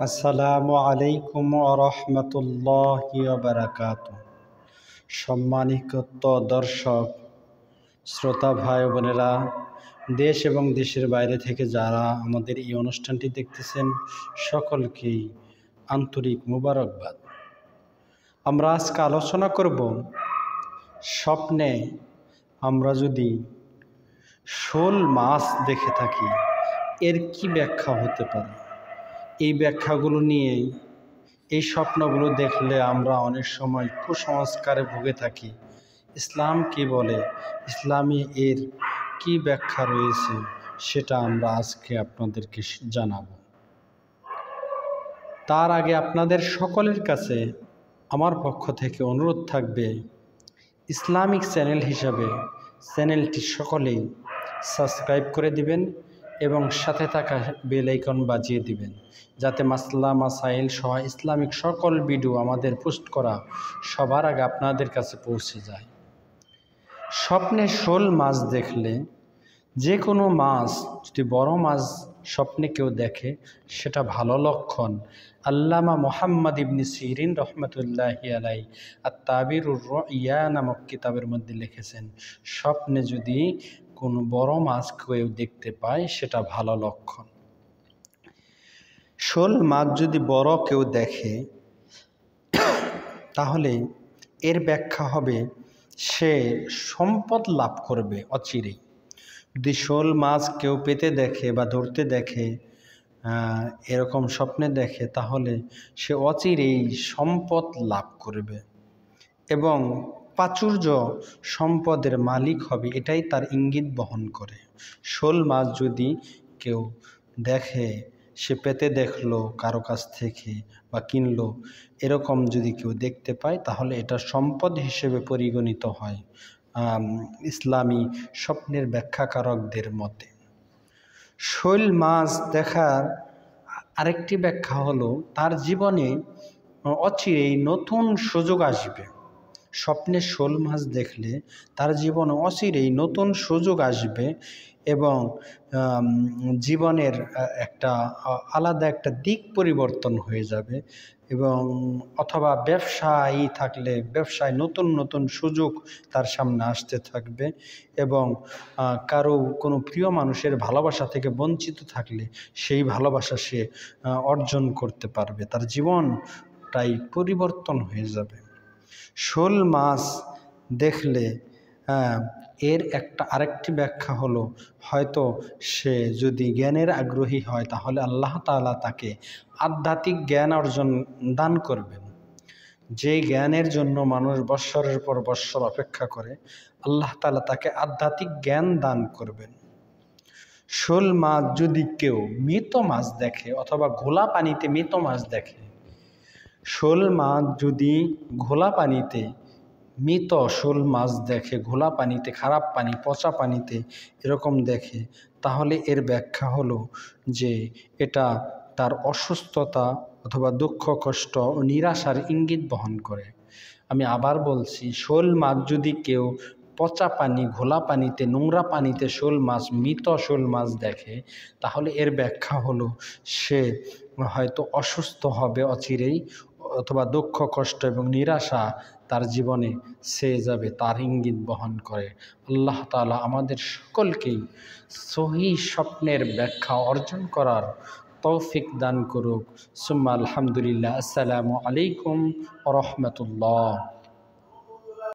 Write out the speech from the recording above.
আসসালামু আলাইকুম ওয়া রাহমাতুল্লাহি ওয়া বারাকাতুহু। সম্মানিত দর্শক শ্রোতা ভাই বোনেরা, দেশ এবং দেশের বাইরে থেকে যারা আমাদের এই অনুষ্ঠানটি দেখতেছেন, সকলকেই আন্তরিক মুবারকবাদ। আমরা আজকে আলোচনা করব, স্বপ্নে আমরা যদি শোল মাছ দেখে থাকি এর কি ব্যাখ্যা হতে পারে। এই ব্যাখ্যাগুলো নিয়েই এই স্বপ্নগুলো দেখলে আমরা অনেক সময় কুসংস্কারে ভুগে থাকি। ইসলাম কি বলে, ইসলামে এর কি ব্যাখ্যা রয়েছে, সেটা আমরা আজকে আপনাদেরকে জানাবো। তার আগে আপনাদের সকলের কাছে আমার পক্ষ থেকে অনুরোধ থাকবে, ইসলামিক চ্যানেল হিসাবে চ্যানেলটি সকলেই সাবস্ক্রাইব করে দিবেন এবং সাথে থাকা বেল আইকন বাজিয়ে দিবেন, যাতে মাসলা মাসাইল সহ ইসলামিক সকল ভিডিও আমাদের পোস্ট করা সবার আগে আপনাদের কাছে পৌঁছে যায়। স্বপ্নে শোল মাছ দেখলে, যে কোনো মাছ যদি বড় মাছ স্বপ্নে কেউ দেখে, সেটা ভালো লক্ষণ। আল্লামা মুহাম্মদ ইবনে সিরিন রহমতুল্লাহি আলাইহি আত-তাবিরুর রুইয়া নামক কিতাবের মধ্যে লিখেছেন, স্বপ্নে যদি কোনো বড় মাছ কেউ দেখতে পায় সেটা ভালো লক্ষণ। শোল মাছ যদি বড় কেউ দেখে, তাহলে এর ব্যাখ্যা হবে সে সম্পদ লাভ করবে অচিরেই। যদি শোল মাছ কেউ পেতে দেখে বা ধরতে দেখে, এরকম স্বপ্নে দেখে, তাহলে সে অচিরেই সম্পদ লাভ করবে এবং প্রাচুর্য সম্পদের মালিক হবে, এটাই তার ইঙ্গিত বহন করে। শোল মাছ যদি কেউ দেখে, সে পেতে দেখলো কারো কাছ থেকে বা কিনলো, এরকম যদি কেউ দেখতে পায়, তাহলে এটা সম্পদ হিসেবে পরিগণিত হয় ইসলামী স্বপ্নের ব্যাখ্যাকারকদের মতে। শোল মাছ দেখার আরেকটি ব্যাখ্যা হলো, তার জীবনে অচিরেই নতুন সুযোগ আসবে। স্বপ্নে শোল মাছ দেখলে তার জীবনে অচিরেই নতুন সুযোগ আসবে এবং জীবনের একটা আলাদা একটা দিক পরিবর্তন হয়ে যাবে, এবং অথবা ব্যবসায়ী থাকলে ব্যবসায় নতুন নতুন সুযোগ তার সামনে আসতে থাকবে, এবং কারো কোনো প্রিয় মানুষের ভালোবাসা থেকে বঞ্চিত থাকলে সেই ভালোবাসা সে অর্জন করতে পারবে, তার জীবনটাই পরিবর্তন হয়ে যাবে। শোল মাছ দেখলে এর আরেকটি ব্যাখ্যা হলো, হয়তো সে যদি জ্ঞানের আগ্রহী হয়, তাহলে আল্লাহ তাআলা তাকে আধ্যাত্মিক জ্ঞান অর্জন দান করবেন। যে জ্ঞানের জন্য মানুষ বৎসরের পর বৎসর অপেক্ষা করে, আল্লাহ তাআলা তাকে আধ্যাত্মিক জ্ঞান দান করবেন। শোল মাছ যদি কেউ মৃত মাছ দেখে অথবা ঘোলা পানিতে মৃত মাছ দেখে, শোল মাছ যদি ঘোলা পানিতে মৃত শোল মাছ দেখে, ঘোলা পানিতে, খারাপ পানি, পচা পানিতে এরকম দেখে, তাহলে এর ব্যাখ্যা হলো যে এটা তার অসুস্থতা অথবা দুঃখ কষ্ট ও নিরাশার ইঙ্গিত বহন করে। আমি আবার বলছি, শোল মাছ যদি কেউ পচা পানি, ঘোলা পানিতে, নোংরা পানিতে শোল মাছ, মৃত শোল মাছ দেখে, তাহলে এর ব্যাখ্যা হলো সে হয়তো অসুস্থ হবে অচিরেই, অথবা দুঃখ কষ্ট এবং নিরাশা তার জীবনে ছেয়ে যাবে, তার ইঙ্গিত বহন করে। আল্লাহ তাআলা আমাদের সকলকেই সহিহ স্বপ্নের ব্যাখ্যা অর্জন করার তৌফিক দান করুক। সুম্মা আলহামদুলিল্লাহ। আসসালামু আলাইকুম ওয়া রাহমাতুল্লাহ।